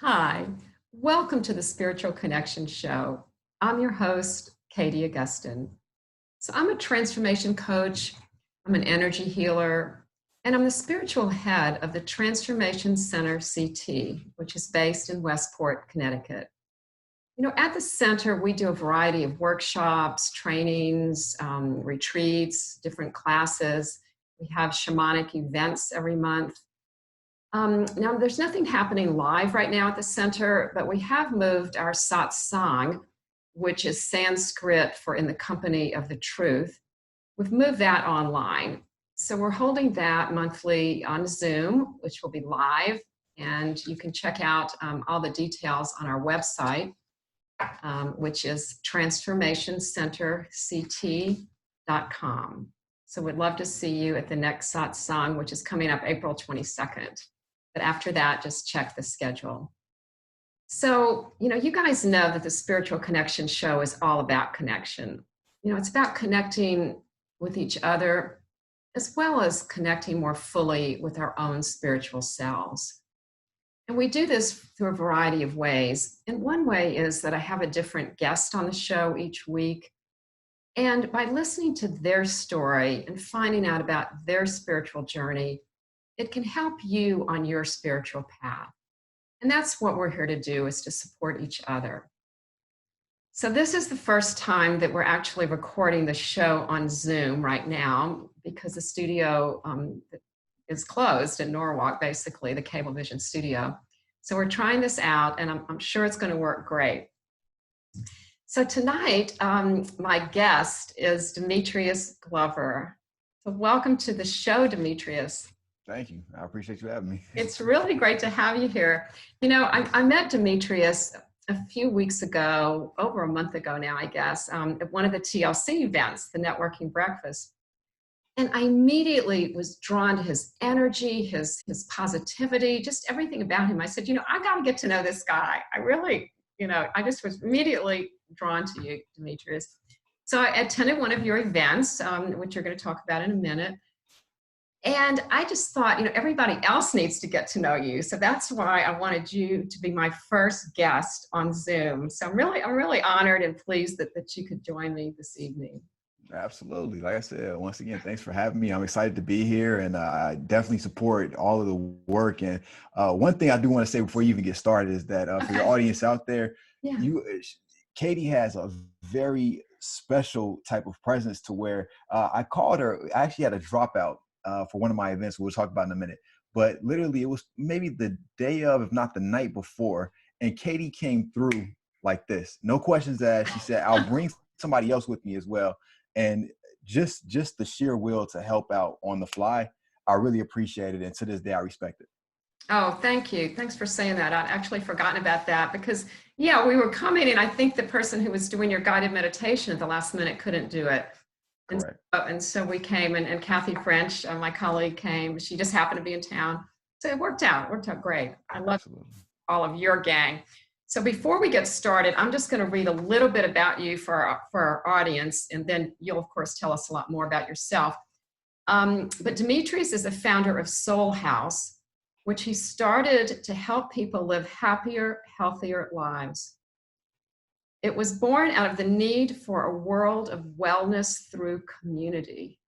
Hi, welcome to the Spiritual Connection Show. I'm your host, Katie Augustyn. So, I'm a transformation coach, I'm an energy healer, and I'm the spiritual head of the Transformation Center CT, which is based in Westport, Connecticut. At the center, we do a variety of workshops, trainings, retreats, different classes. We have shamanic events every month. Now, there's nothing happening live right now at the center, but we have moved our satsang, which is Sanskrit for in the company of the truth. We've moved that online. So we're holding that monthly on Zoom, which will be live. And you can check out all the details on our website, which is transformationcenterct.com. So we'd love to see you at the next satsang, which is coming up April 22nd. But after that, just check the schedule. So, you guys know that the Spiritual Connection Show is all about connection. It's about connecting with each other, as well as connecting more fully with our own spiritual selves. And we do this through a variety of ways. And one way is that I have a different guest on the show each week. And by listening to their story and finding out about their spiritual journey, it can help you on your spiritual path. And that's what we're here to do, is to support each other. So this is the first time that we're actually recording the show on Zoom right now, because the studio is closed in Norwalk, basically, the Cablevision studio. So we're trying this out, and I'm sure it's going to work great. So tonight, my guest is Demetrius Glover. So welcome to the show, Demetrius. Thank you. I appreciate you having me. It's really great to have you here. I met Demetrius a few weeks ago, over a month ago now, I guess, at one of the TLC events, the networking breakfast. And I immediately was drawn to his energy, his positivity, just everything about him. I said, I got to get to know this guy. I really, I just was immediately drawn to you, Demetrius. So I attended one of your events, which you're going to talk about in a minute. And I just thought, everybody else needs to get to know you. So that's why I wanted you to be my first guest on Zoom. So I'm really honored and pleased that you could join me this evening. Absolutely. Like I said, once again, thanks for having me. I'm excited to be here, and I definitely support all of the work. And one thing I do want to say before you even get started is that for your audience out there, Katie has a very special type of presence to where I called her. I actually had a dropout for one of my events we'll talk about in a minute, but literally it was maybe the day of, if not the night before, and Katie came through like this, no questions asked. She said, I'll bring somebody else with me as well. And just the sheer will to help out on the fly, I really appreciate it, and to this day I respect it. Oh, thank you. Thanks for saying that. I'd actually forgotten about that, because we were coming, and I think the person who was doing your guided meditation at the last minute couldn't do it. Correct. And so we came, and Kathy French, my colleague, came. She just happened to be in town. So it worked out great. I love all of your gang. So before we get started, I'm just going to read a little bit about you for our audience, and then you'll, of course, tell us a lot more about yourself. But Demetrius is the founder of SolHaus, which he started to help people live happier, healthier lives. It was born out of the need for a world of wellness through community.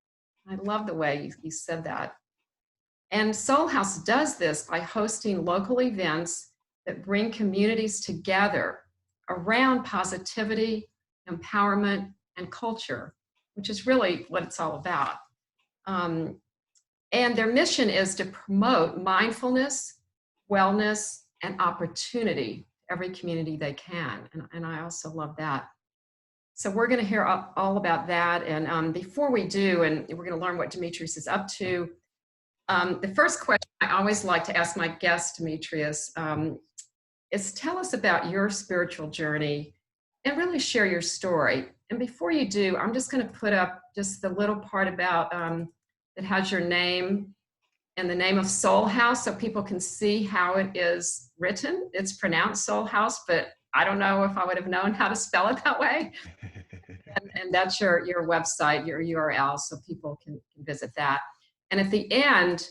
I love the way you said that. And SolHaus does this by hosting local events that bring communities together around positivity, empowerment, and culture, which is really what it's all about. And their mission is to promote mindfulness, wellness, and opportunity every community they can. And I also love that. So we're going to hear all about that. And before we do, and we're going to learn what Demetrius is up to, the first question I always like to ask my guest, Demetrius, is tell us about your spiritual journey and really share your story. And before you do, I'm just going to put up just the little part about that has your name and the name of SolHaus, so people can see how it is written. It's pronounced SolHaus, but I don't know if I would have known how to spell it that way. and that's your website, your URL, so people can visit that. And at the end,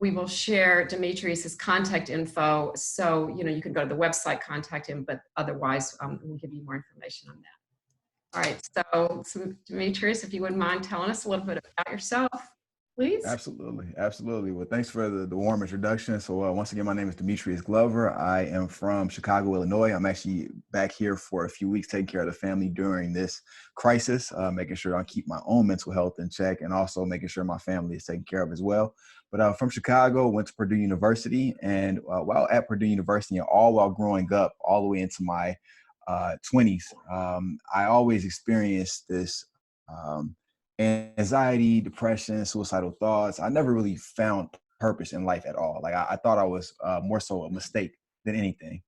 we will share Demetrius's contact info. So, you can go to the website, contact him, but otherwise we'll give you more information on that. All right. So Demetrius, if you wouldn't mind telling us a little bit about yourself, please. Absolutely. Absolutely. Well, thanks for the warm introduction. So once again, my name is Demetrius Glover. I am from Chicago, Illinois. I'm actually back here for a few weeks taking care of the family during this crisis, making sure I keep my own mental health in check and also making sure my family is taken care of as well. But from Chicago, went to Purdue University. And while at Purdue University and all while growing up all the way into my 20s, I always experienced this anxiety, depression, suicidal thoughts. I never really found purpose in life at all. Like I thought I was more so a mistake than anything.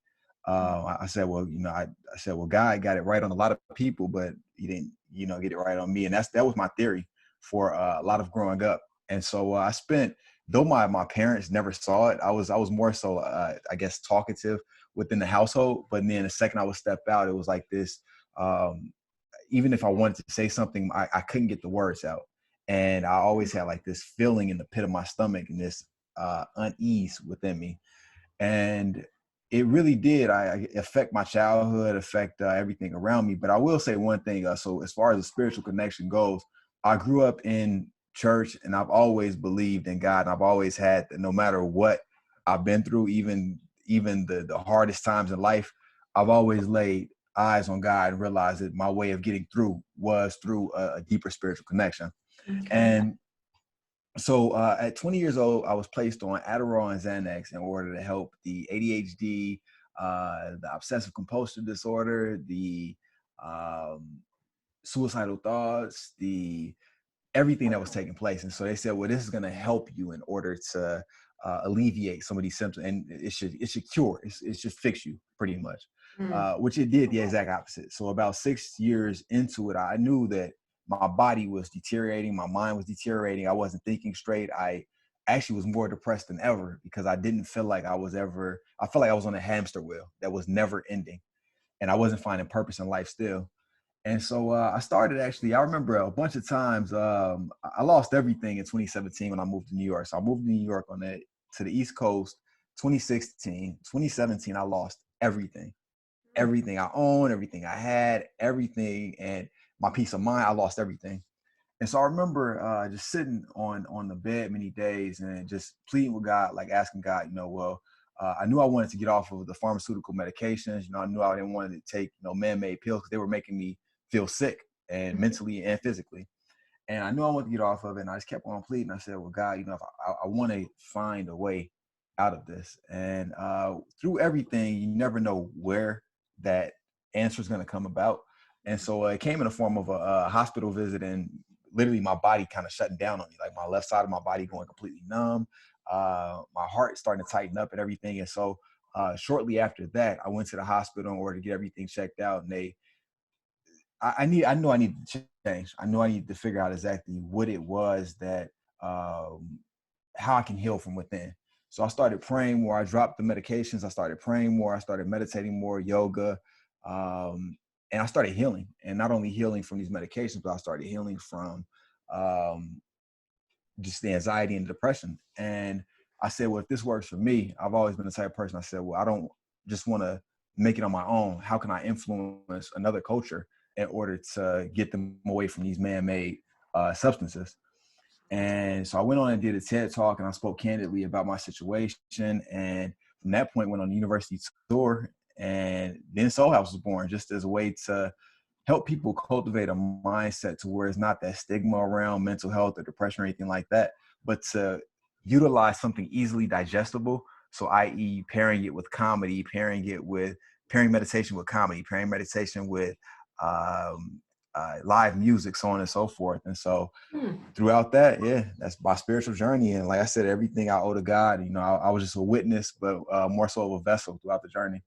I said, well, I said, well, God got it right on a lot of people, but he didn't, get it right on me. And that was my theory for a lot of growing up. And so I spent, though my parents never saw it, I was more so, I guess, talkative within the household. But then the second I would step out, it was like this, even if I wanted to say something, I couldn't get the words out. And I always had like this feeling in the pit of my stomach and this unease within me. And it really did affect my childhood, affect everything around me. But I will say one thing. So as far as the spiritual connection goes, I grew up in church and I've always believed in God. And I've always had that no matter what I've been through, even the hardest times in life, I've always laid eyes on God and realized that my way of getting through was through a deeper spiritual connection. Okay. And so at 20 years old, I was placed on Adderall and Xanax in order to help the ADHD, the obsessive compulsive disorder, the suicidal thoughts, the everything that was taking place. And so they said, well, this is going to help you in order to alleviate some of these symptoms, and it should cure, it should fix you pretty much, which it did the exact opposite. So about 6 years into it, I knew that my body was deteriorating, my mind was deteriorating, I wasn't thinking straight. I actually was more depressed than ever because I didn't feel like I felt like I was on a hamster wheel that was never ending, and I wasn't finding purpose in life still. And so I started I remember a bunch of times, I lost everything in 2017 when I moved to New York. So I moved to New York to the East Coast, 2016, 2017, I lost everything I owned, everything I had, everything. And my peace of mind, I lost everything. And so I remember just sitting on the bed many days and just pleading with God, like asking God, I knew I wanted to get off of the pharmaceutical medications. I knew I didn't want to take, man-made pills because they were making me feel sick and mentally and physically. And I knew I wanted to get off of it. And I just kept on pleading. I said, well, God, if I want to find a way out of this. And through everything, you never know where that answer is going to come about. And so it came in the form of a hospital visit, and literally my body kind of shutting down on me, like my left side of my body going completely numb, my heart starting to tighten up and everything. And so shortly after that, I went to the hospital in order to get everything checked out. And I knew I needed to change. I knew I needed to figure out exactly what it was that, how I can heal from within. So I started praying more. I dropped the medications. I started praying more. I started meditating more, yoga, and I started healing. And not only healing from these medications, but I started healing from just the anxiety and depression. And I said, well, if this works for me, I've always been the type of person. I said, well, I don't just want to make it on my own. How can I influence another culture in order to get them away from these man-made substances? And so I went on and did a TED Talk, and I spoke candidly about my situation. And from that point, went on a university tour, and then SolHaus was born, just as a way to help people cultivate a mindset to where it's not that stigma around mental health or depression or anything like that, but to utilize something easily digestible. So, i.e., pairing it with comedy, pairing meditation with comedy, pairing meditation with live music, so on and so forth. And so throughout that, that's my spiritual journey. And like I said, everything I owe to God. I was just a witness, but more so of a vessel throughout the journey.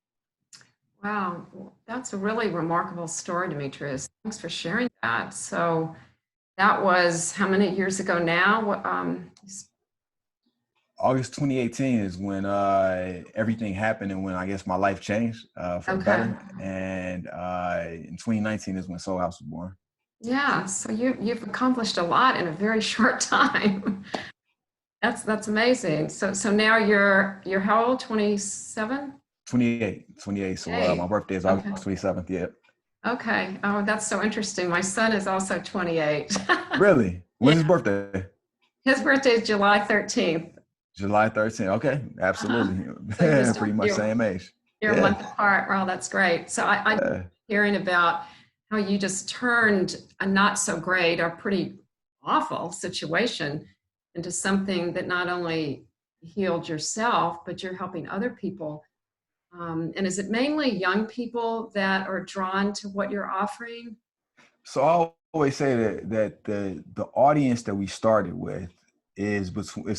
Wow, that's a really remarkable story, Demetrius. Thanks for sharing that. So that was how many years ago now? August 2018 is when everything happened, and when I guess my life changed for the better. And in 2019 is when SolHaus was born. Yeah, so you've accomplished a lot in a very short time. That's amazing. So now you're how old? 27? 28. So my Hey. birthday is Okay. August 27th. Yeah. Okay. Oh, that's so interesting. My son is also 28. Really? When's his Yeah. birthday? His birthday is July 13th. July 13th. Okay. Uh-huh. Absolutely. So you're just Pretty much same age. you're a Yeah. month apart. Wow, that's great. So I'm Yeah. hearing about how you just turned a not so great or pretty awful situation into something that not only healed yourself, but you're helping other people. And is it mainly young people that are drawn to what you're offering? So I always say that the audience that we started with is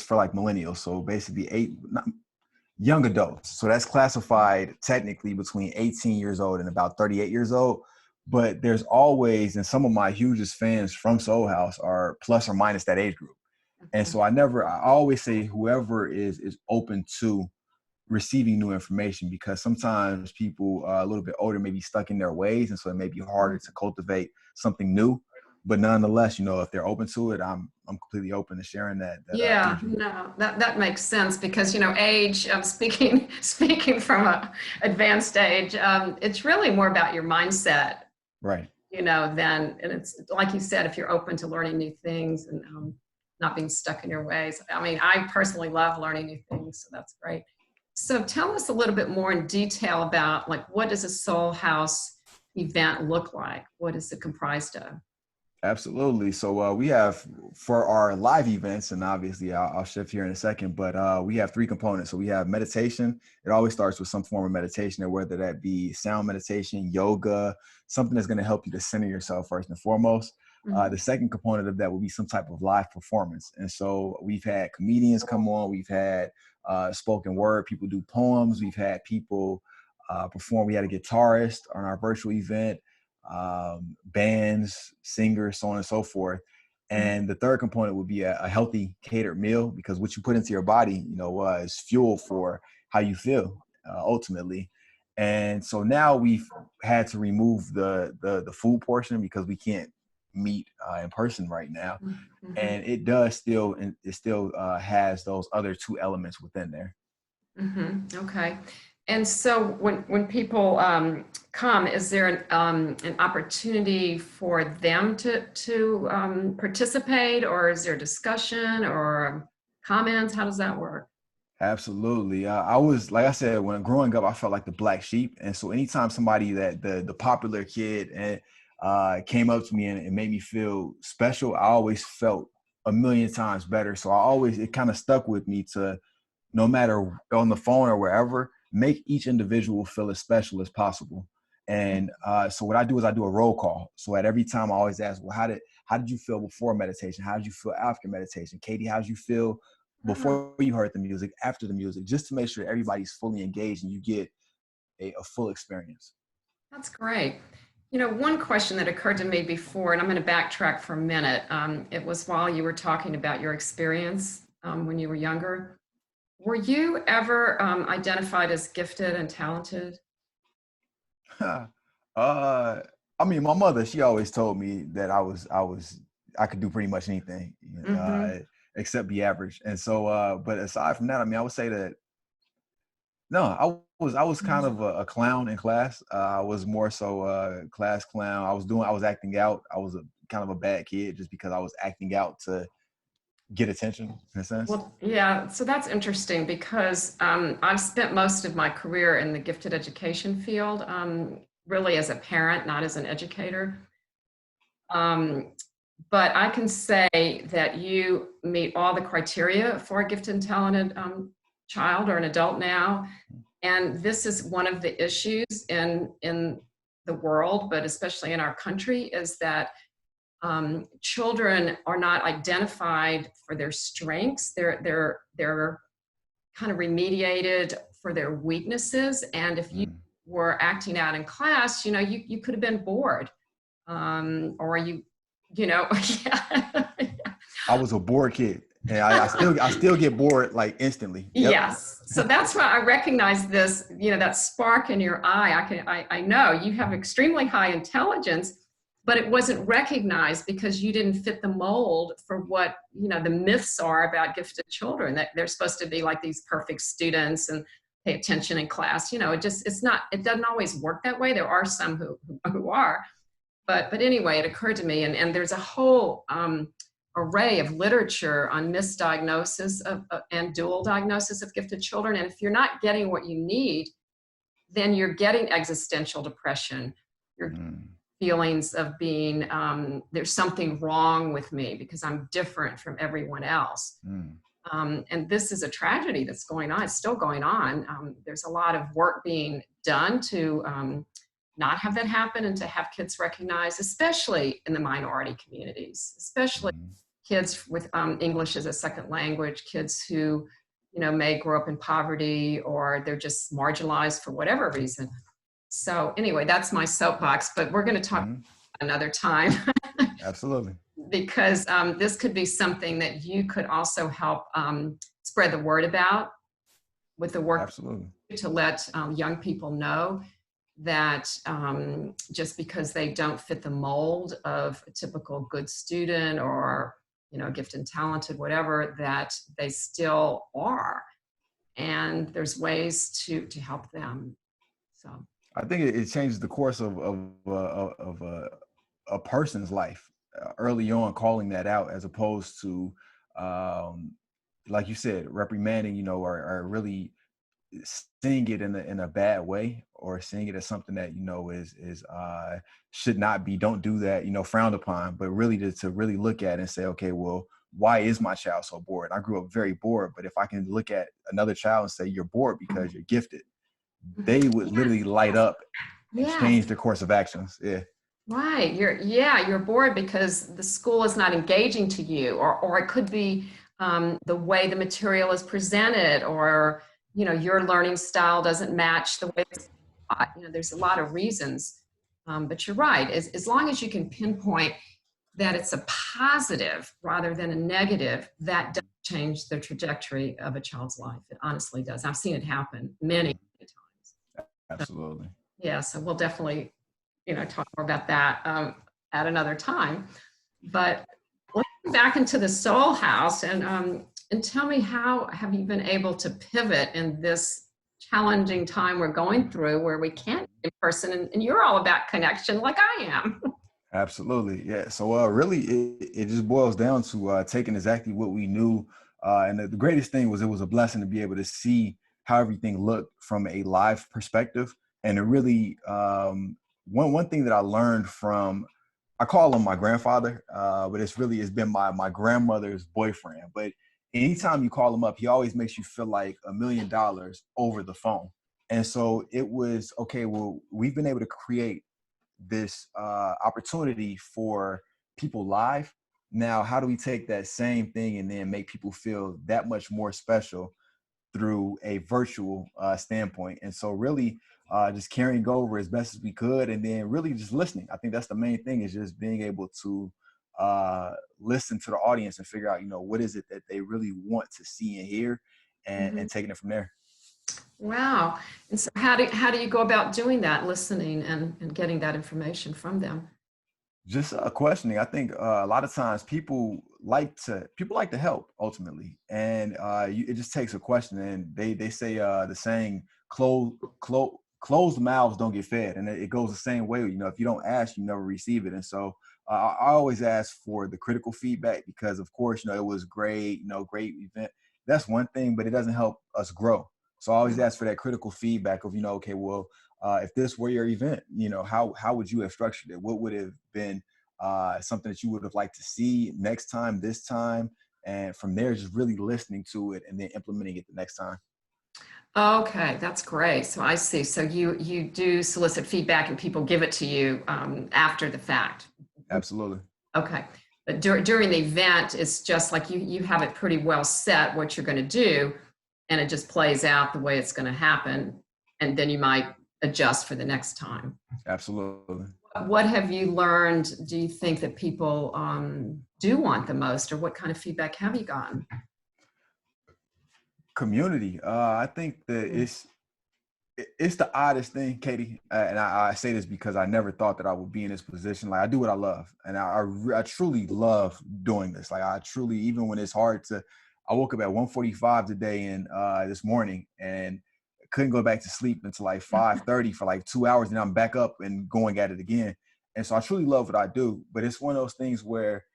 for like millennials. So basically young adults. So that's classified technically between 18 years old and about 38 years old. But there's always, and some of my hugest fans from SolHaus are plus or minus that age group. And Okay. so I always say whoever is open to receiving new information, because sometimes people a little bit older may be stuck in their ways, and so it may be harder to cultivate something new. But nonetheless, if they're open to it, I'm completely open to sharing that Yeah, energy. no, that makes sense because age. Speaking speaking from a advanced age, it's really more about your mindset, Right. than and it's like you said, if you're open to learning new things and not being stuck in your ways. I mean, I personally love learning new things, so that's great. So tell us a little bit more in detail about like what does a Soul House event look like? What is it comprised of? Absolutely. So we have for our live events, and obviously I'll shift here in a second, but we have three components. So we have meditation. It always starts with some form of meditation, or whether that be sound meditation, yoga, something that's going to help you to center yourself first and foremost. Mhm. The second component of that will be some type of live performance. And so we've had comedians come on, we've had spoken word, people do poems, we've had people perform. We had a guitarist on our virtual event, bands, singers, so on and so forth. And the third component would be a healthy catered meal, because what you put into your body, is fuel for how you feel ultimately. And so now we've had to remove the food portion because we can't meet in person right now. Mhm. And it still has those other two elements within there. Okay. And so when people come, is there an opportunity for them to participate, or is there discussion or comments? How does that work? Absolutely. I was, like I said, when growing up, I felt like the black sheep. And so anytime somebody that the popular kid and came up to me and made me feel special, I always felt a million times better. So it kind of stuck with me to, no matter on the phone or wherever, make each individual feel as special as possible. And so what I do is I do a roll call. So at every time I always ask, well, how did you feel before meditation? How did you feel after meditation? Katie, how did you feel Ah, before you heard the music, after the music, just to make sure everybody's fully engaged and you get a full experience? that's great. One question that occurred to me before, and I'm going to backtrack for a minute. It was while you were talking about your experience when you were younger. Were you ever identified as gifted and talented? uh, I mean, my mother, she always told me that I could do pretty much anything, Mm-hmm. except be average. And so, but aside from that, I mean, I would say that no, I was kind of a clown in class. I was more so a class clown. I was acting out. I was a kind of a bad kid just because I was acting out to get attention in a sense. Well, yeah, so that's interesting because I've spent most of my career in the gifted education field, really as a parent, not as an educator. Um, but I can say that you meet all the criteria for a gifted and talented child or an adult now. And this is one of the issues in the world, but especially in our country, is that children are not identified for their strengths. They're kind of remediated for their weaknesses. And if you Mm. were acting out in class, you could have been bored, or yeah. I was a bored kid, and I still get bored like instantly. Yep. Yes. So that's why I recognize this, that spark in your eye. I know you have extremely high intelligence, but it wasn't recognized because you didn't fit the mold for what, you know, the myths are about gifted children, that they're supposed to be like these perfect students and pay attention in class. You know, it's not, it doesn't always work that way. There are some who are, but anyway, it occurred to me, and there's a whole array of literature on misdiagnosis and dual diagnosis of gifted children. And if you're not getting what you need, then you're getting existential depression. You're feelings of being, there's something wrong with me because I'm different from everyone else. And this is a tragedy that's going on. It's still going on. There's a lot of work being done to not have that happen and to have kids recognized, especially in the minority communities, especially kids with English as a second language, kids who, you know, may grow up in poverty or they're just marginalized for whatever reason. So anyway, that's my soapbox, but we're going to talk another time. Absolutely. Because this could be something that you could also help spread the word about with the work. Absolutely. To let young people know that just because they don't fit the mold of a typical good student or, you know, gifted and talented, whatever, that they still are. And there's ways to help them. So I think it changes the course of a person's life early on, calling that out, as opposed to, like you said, reprimanding, you know, or really seeing it in a bad way, or seeing it as something that, you know, is should not be, don't do that, you know, frowned upon, but really to really look at it and say, okay, well, why is my child so bored? I grew up very bored, but if I can look at another child and say, you're bored because you're gifted, they would literally light up and change their course of actions. Yeah. Right. You're bored because the school is not engaging to you, or it could be the way the material is presented, or, you know, your learning style doesn't match the way it's taught. You know, there's a lot of reasons. But you're right. As long as you can pinpoint that it's a positive rather than a negative, that does change the trajectory of a child's life. It honestly does. I've seen it happen many times. Absolutely. Yeah. So we'll definitely, you know, talk more about that at another time. But let's get back into the SolHaus, and tell me, how have you been able to pivot in this challenging time we're going through, where we can't be in person, and you're all about connection like I am. Absolutely. Yeah. So really, it just boils down to taking exactly what we knew. And the greatest thing was, it was a blessing to be able to see how everything looked from a live perspective. And it really, one thing that I learned from, I call him my grandfather, but it's been my grandmother's boyfriend. But anytime you call him up, he always makes you feel like $1 million over the phone. And so it was, okay, well, we've been able to create this opportunity for people live. Now, how do we take that same thing and then make people feel that much more special through a virtual standpoint? And so really just carrying over as best as we could, and then really just listening. I think that's the main thing, is just being able to listen to the audience and figure out, you know, what is it that they really want to see and hear, and taking it from there. Wow. And so how do you go about doing that, listening and getting that information from them? Just questioning. I think a lot of times people like to help ultimately, and it just takes a question. And they say the saying, closed mouths don't get fed, and it goes the same way. You know, if you don't ask, you never receive it. And so I always ask for the critical feedback, because of course, you know, it was great, you know, great event. That's one thing, but it doesn't help us grow. So I always ask for that critical feedback of, you know, okay, well, if this were your event, you know, how would you have structured it? What would have been something that you would have liked to see next time, this time? And from there, just really listening to it and then implementing it the next time. Okay, that's great. So I see. So you do solicit feedback and people give it to you after the fact. Absolutely. Okay. But during the event, it's just like you have it pretty well set what you're going to do, and it just plays out the way it's going to happen. And then you might adjust for the next time. Absolutely. What have you learned, do you think, that people do want the most, or what kind of feedback have you gotten? Community. I think that It's the oddest thing, Katie, and I say this because I never thought that I would be in this position. Like I do what I love, and I truly love doing this. Like I truly, even when it's hard to, I woke up at 1:45 today and this morning, and couldn't go back to sleep until like 5:30 for like 2 hours, and I'm back up and going at it again. And so I truly love what I do, but it's one of those things where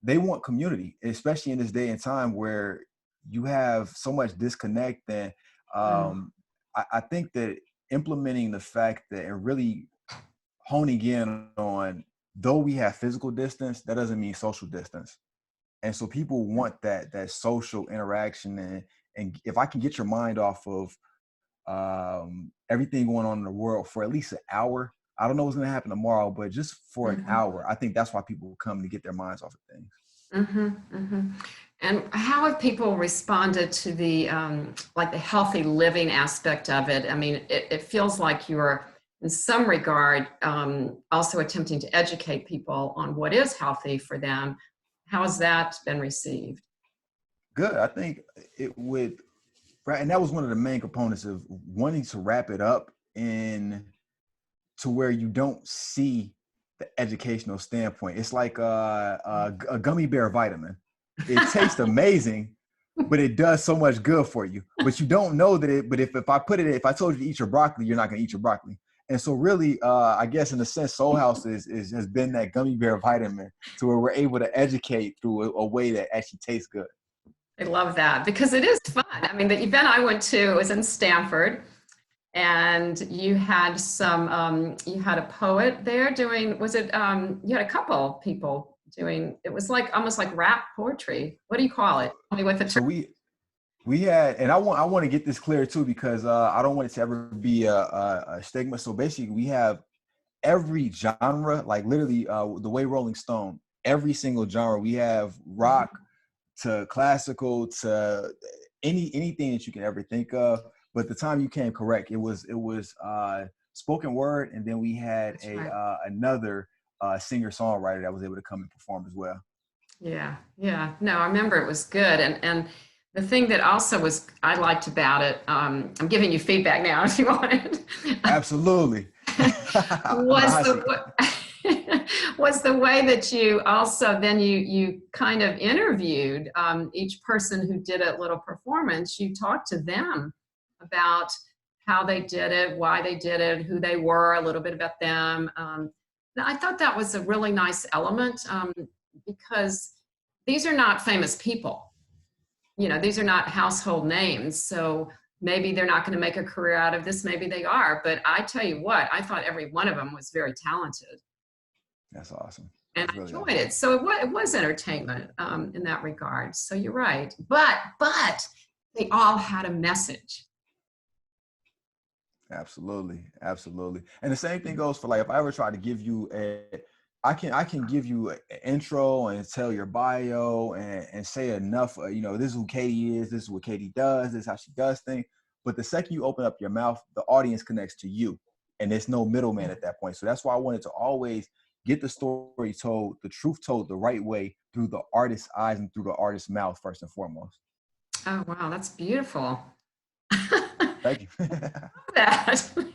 they want community, especially in this day and time where you have so much disconnect. And Mm, I think that implementing the fact that and really honing in on, though we have physical distance, that doesn't mean social distance. And so people want that social interaction. And if I can get your mind off of everything going on in the world for at least an hour, I don't know what's going to happen tomorrow, but just for an mhm, hour, I think that's why people come to get their minds off of things. mhm, mhm. And how have people responded to the like the healthy living aspect of it? I mean, it feels like you're in some regard also attempting to educate people on what is healthy for them. How has that been received? Good. I think it would, right. And that was one of the main components of wanting to wrap it up in to where you don't see the educational standpoint. It's like a gummy bear vitamin. It tastes amazing, but it does so much good for you. But you don't know that it. But if I put it, if I told you to eat your broccoli, you're not going to eat your broccoli. And so, really, I guess in a sense, SolHaus has been that gummy bear vitamin to where we're able to educate through a way that actually tastes good. I love that because it is fun. I mean, the event I went to was in Stanford, and you had a poet there doing, was it, you had a couple people doing, it was like almost like rap poetry. What do you call it? Tell me what the So term. we had, and I want to get this clear too because I don't want it to ever be a stigma. So basically, we have every genre, like literally the way Rolling Stone, every single genre. We have rock to classical to anything that you can ever think of. But the time you came correct, it was spoken word, and then we had That's a right. another singer songwriter that was able to come and perform as well. Yeah, yeah. No, I remember it was good. And the thing that also was I liked about it, I'm giving you feedback now if you want it, Absolutely. On the was hot seat. was the way that you also then you kind of interviewed each person who did a little performance. You talked to them about how they did it, why they did it, who they were, a little bit about them. I thought that was a really nice element because these are not famous people. You know, these are not household names. So maybe they're not going to make a career out of this. Maybe they are. But I tell you what, I thought every one of them was very talented. That's awesome. And That's I really enjoyed awesome. it. So it was entertainment in that regard. So you're right. But they all had a message. Absolutely, absolutely. And the same thing goes for like if I ever try to give you I can give you an intro and tell your bio and say enough. This is who Katie is. This is what Katie does. This is how she does things. But the second you open up your mouth, the audience connects to you, and there's no middleman at that point. So that's why I wanted to always get the story told, the truth told the right way through the artist's eyes and through the artist's mouth first and foremost. Oh, wow. That's beautiful. Thank you. That. I'm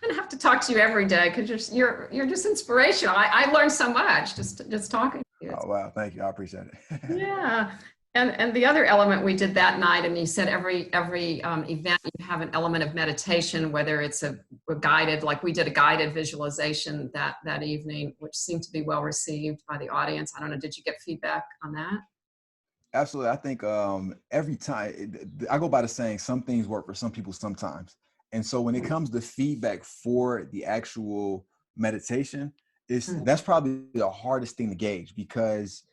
gonna have to talk to you every day because you're just inspirational. I learned so much just talking to you. Oh wow, thank you. I appreciate it. Yeah. And the other element we did that night, and you said every event you have an element of meditation, whether it's a guided, like we did a guided visualization that evening, which seemed to be well received by the audience. I don't know, did you get feedback on that? Absolutely. I think every time I go by the saying, some things work for some people sometimes. And so when it comes to feedback for the actual meditation, Mm. that's probably the hardest thing to gauge because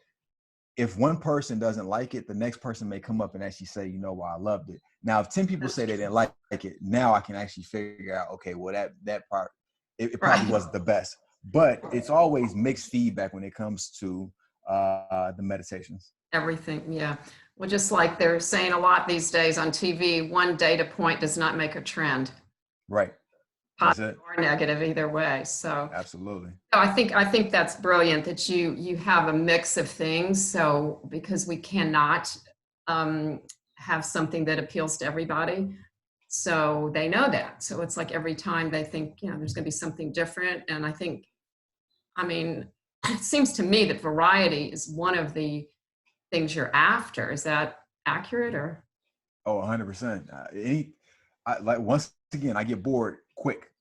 if one person doesn't like it, the next person may come up and actually say, well, I loved it. Now, if 10 people That's say they true. didn't like it, now I can actually figure out, okay, well, that part, it probably Right. wasn't the best. But it's always mixed feedback when it comes to the meditations. Everything, yeah. Well, just like they're saying a lot these days on TV, one data point does not make a trend, Right. That's positive it. or negative, either way. So Absolutely. I think that's brilliant that you have a mix of things. So because we cannot um, have something that appeals to everybody. So they know that. So it's like every time they think, there's going to be something different. And I mean, it seems to me that variety is one of the things you're after. Is that accurate or? Oh, 100%. Like once again, I get bored quick,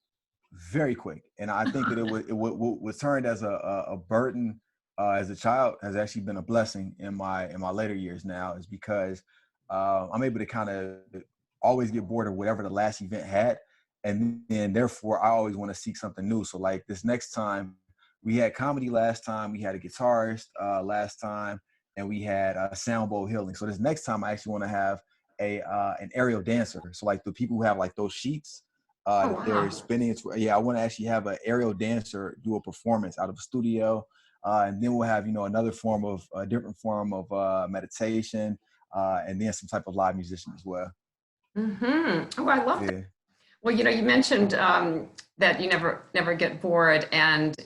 very quick, and I think that was turned as a burden as a child has actually been a blessing in my later years now, is because I'm able to kind of always get bored of whatever the last event had, and then therefore I always want to seek something new. So like this next time, we had comedy last time, we had a guitarist last time, and we had sound bowl healing. So this next time I actually want to have an aerial dancer. So like the people who have like those sheets Oh, that they're wow. spinning. I want to actually have an aerial dancer do a performance out of a studio. And then we'll have, another form of a different form of meditation, and then some type of live musician as well. Mm-hmm. Oh, I love that. Yeah, Well, you mentioned that you never get bored, and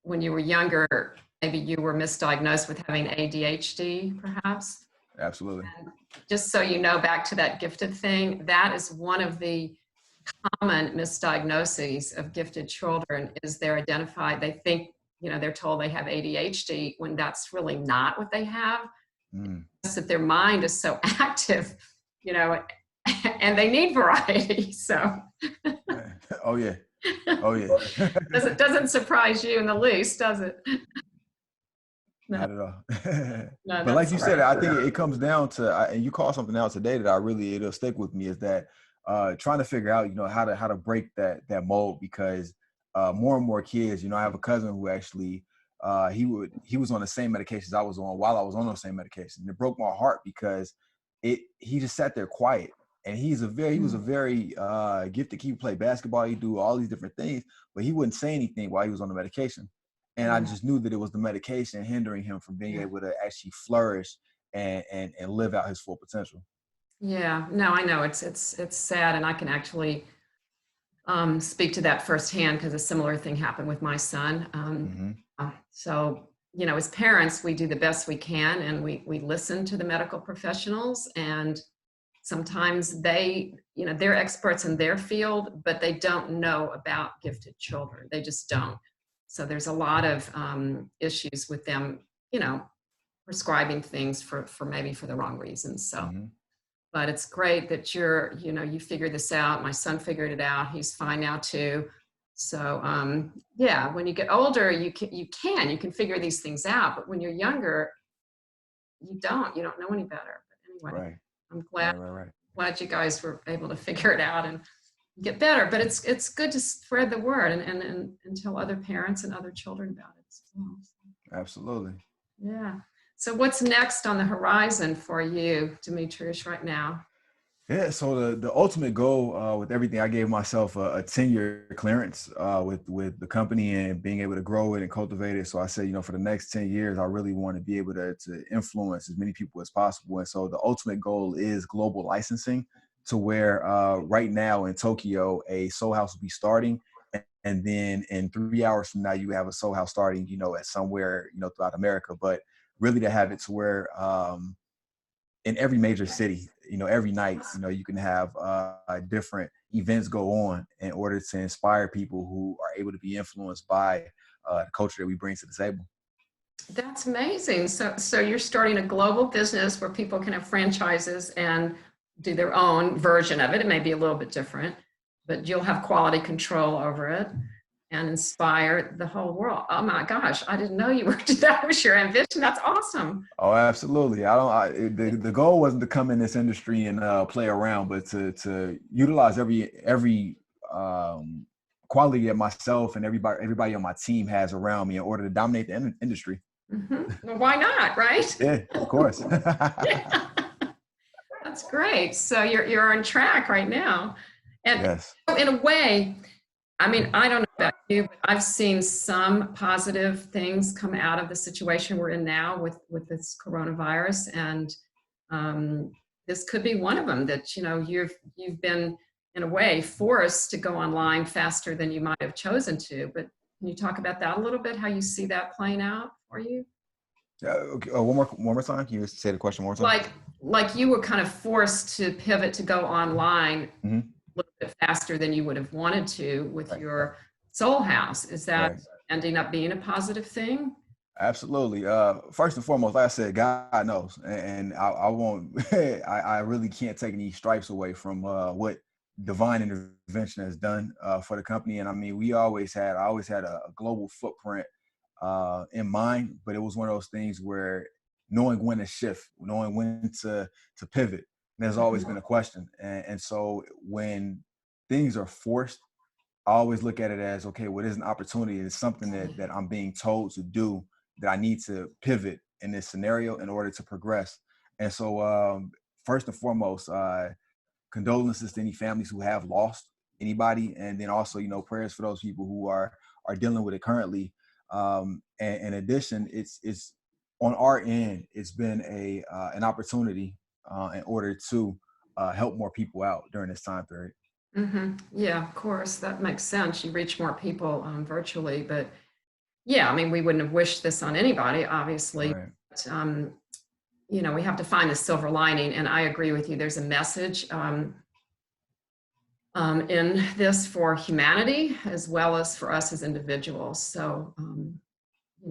when you were younger, maybe you were misdiagnosed with having ADHD, perhaps. absolutely. And just so you know, back to that gifted thing, that is one of the common misdiagnoses of gifted children. Is they're identified, they think, they're told they have ADHD when that's really not what they have. Mm. It's that their mind is so active, and they need variety. So, Oh yeah, oh yeah. doesn't surprise you in the least, does it? No, Not at all. no, But like that's you all said, right. I think it comes down to, and you call something out today that it'll stick with me, is that trying to figure out, how to break that mold, because more and more kids, I have a cousin who actually, he was on the same medications I was on while I was on those same medications. And it broke my heart because he just sat there quiet. And he was a very gifted. He would play basketball, he do all these different things, but he wouldn't say anything while he was on the medication. And I just knew that it was the medication hindering him from being able to actually flourish and live out his full potential. Yeah, no, I know it's sad, and I can actually speak to that firsthand because a similar thing happened with my son. Mm-hmm. So, as parents, we do the best we can, and we listen to the medical professionals, and sometimes they're experts in their field, but they don't know about gifted children. They just don't. So there's a lot of issues with them, prescribing things for maybe for the wrong reasons. So, Mm-hmm. but it's great that you figured this out. My son figured it out. He's fine now too. So yeah, when you get older, you can figure these things out. But when you're younger, you don't know any better. But anyway, Right. I'm glad Right. glad you guys were able to figure it out and get better. But it's good to spread the word and tell other parents and other children about it as well. So, Absolutely. yeah. So what's next on the horizon for you, Demetrius, right now? Yeah, so the ultimate goal with everything, I gave myself a 10-year clearance with the company and being able to grow it and cultivate it. So I said, for the next 10 years, I really want to be able to influence as many people as possible. And so the ultimate goal is global licensing, to where right now in Tokyo, a SolHaus will be starting. And then in 3 hours from now, you have a SolHaus starting, at somewhere, throughout America. But really to have it to where in every major city, every night, you can have different events go on in order to inspire people who are able to be influenced by the culture that we bring to the table. That's amazing. So you're starting a global business where people can have franchises and do their own version of it. It may be a little bit different, but you'll have quality control over it and inspire the whole world. Oh my gosh, I didn't know that was your ambition. That's awesome. Oh, absolutely. The goal wasn't to come in this industry and play around, but to utilize every quality that myself and everybody on my team has around me in order to dominate the industry. Mm-hmm. Well, why not, right? Yeah, of course. Yeah. That's great. So you're on track right now. And Yes. in a way, I mean, I don't know about you, but I've seen some positive things come out of the situation we're in now with this coronavirus. And this could be one of them, that, you've been, in a way, forced to go online faster than you might have chosen to. But can you talk about that a little bit, how you see that playing out for you? Okay. One more time. Can you say the question one more time? Like, like you were kind of forced to pivot to go online Hmm. a little bit faster than you would have wanted to with Right. your SolHaus. Is that Right. ending up being a positive thing? Absolutely. First and foremost, like I said, God knows, and I won't. I really can't take any stripes away from what divine intervention has done for the company. And I mean, I always had a global footprint in mind, but it was one of those things where knowing when to shift, knowing when to pivot, there's always been a question. And so when things are forced, I always look at it as, okay, what is an opportunity? It's something that I'm being told to do, that I need to pivot in this scenario in order to progress. And so, first and foremost, condolences to any families who have lost anybody, and then also, prayers for those people who are dealing with it currently. And in addition, it's on our end, it's been a an opportunity in order to help more people out during this time period. Yeah, of course, that makes sense. You reach more people virtually, but yeah, I mean, we wouldn't have wished this on anybody, obviously. Right. But, we have to find the silver lining, and I agree with you. There's a message in this for humanity as well as for us as individuals. So,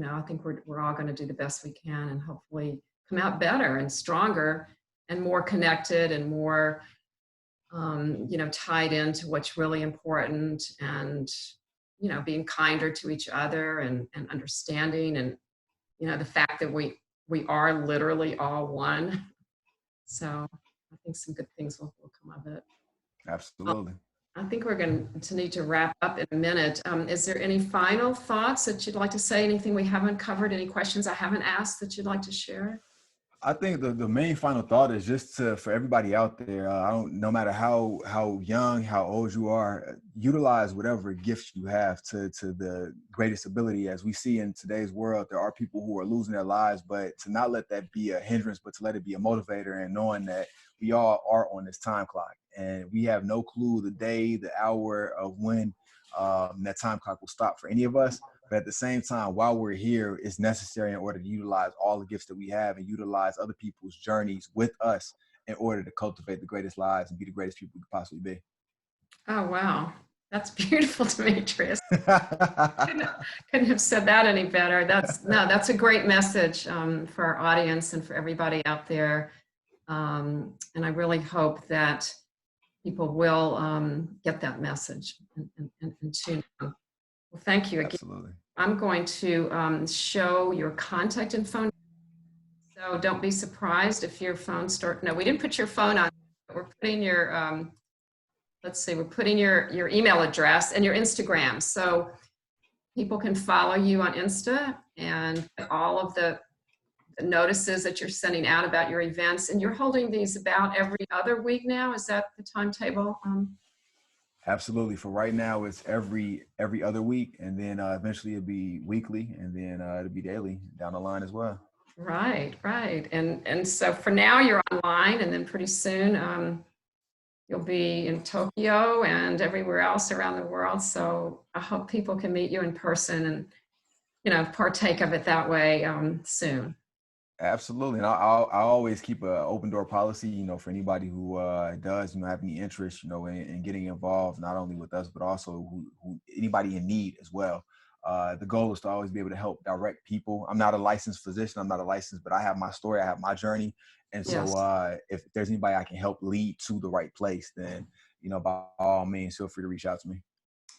I think we're all going to do the best we can and hopefully come out better and stronger and more connected and more tied into what's really important, and being kinder to each other, and understanding, and the fact that we are literally all one. So I think some good things will come of it. Well, Absolutely. I think we're going to need to wrap up in a minute. Is there any final thoughts that you'd like to say? Anything we haven't covered? Any questions I haven't asked that you'd like to share? I think the main final thought is just for everybody out there. No matter how young, how old you are, utilize whatever gifts you have to the greatest ability. As we see in today's world, there are people who are losing their lives, but to not let that be a hindrance, but to let it be a motivator, and knowing that we all are on this time clock, and we have no clue the day, the hour of when that time clock will stop for any of us. But at the same time, while we're here, it's necessary in order to utilize all the gifts that we have and utilize other people's journeys with us in order to cultivate the greatest lives and be the greatest people we could possibly be. Oh, wow. That's beautiful, Demetrius. Couldn't have said that any better. That's a great message for our audience and for everybody out there. And I really hope that people will get that message and tune in. Well, thank you again. Absolutely. I'm going to show your contact info. So don't be surprised if your phone no, we didn't put your phone on, but we're putting your, let's see, we're putting your email address and your Instagram. So people can follow you on Insta and all of the notices that you're sending out about your events. And you're holding these about every other week now. Is that the timetable? Absolutely. For right now, it's every other week, and then eventually it'll be weekly, and then it'll be daily down the line as well. Right, right. And so for now you're online, and then pretty soon you'll be in Tokyo and everywhere else around the world. So I hope people can meet you in person and, partake of it that way soon. Absolutely. And I always keep an open door policy, for anybody who does, have any interest, in getting involved, not only with us, but also who anybody in need as well. The goal is to always be able to help direct people. I'm not a licensed physician. I'm not a licensed, but I have my story. I have my journey. And so Yes. If there's anybody I can help lead to the right place, then, by all means, feel free to reach out to me.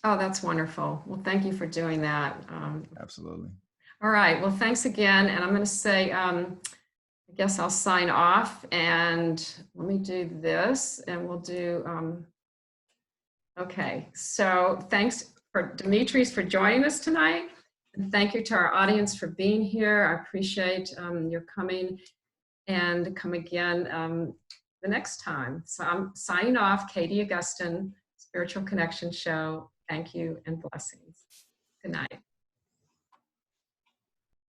Oh, that's wonderful. Well, thank you for doing that. Absolutely. All right. Well, thanks again. And I'm going to say, I guess I'll sign off, and let me do this, and we'll do, okay. So thanks for Demetrius for joining us tonight. And thank you to our audience for being here. I appreciate your coming, and come again the next time. So I'm signing off, Katie Augustyn, Spiritual Connection Show. Thank you and blessings. Good night.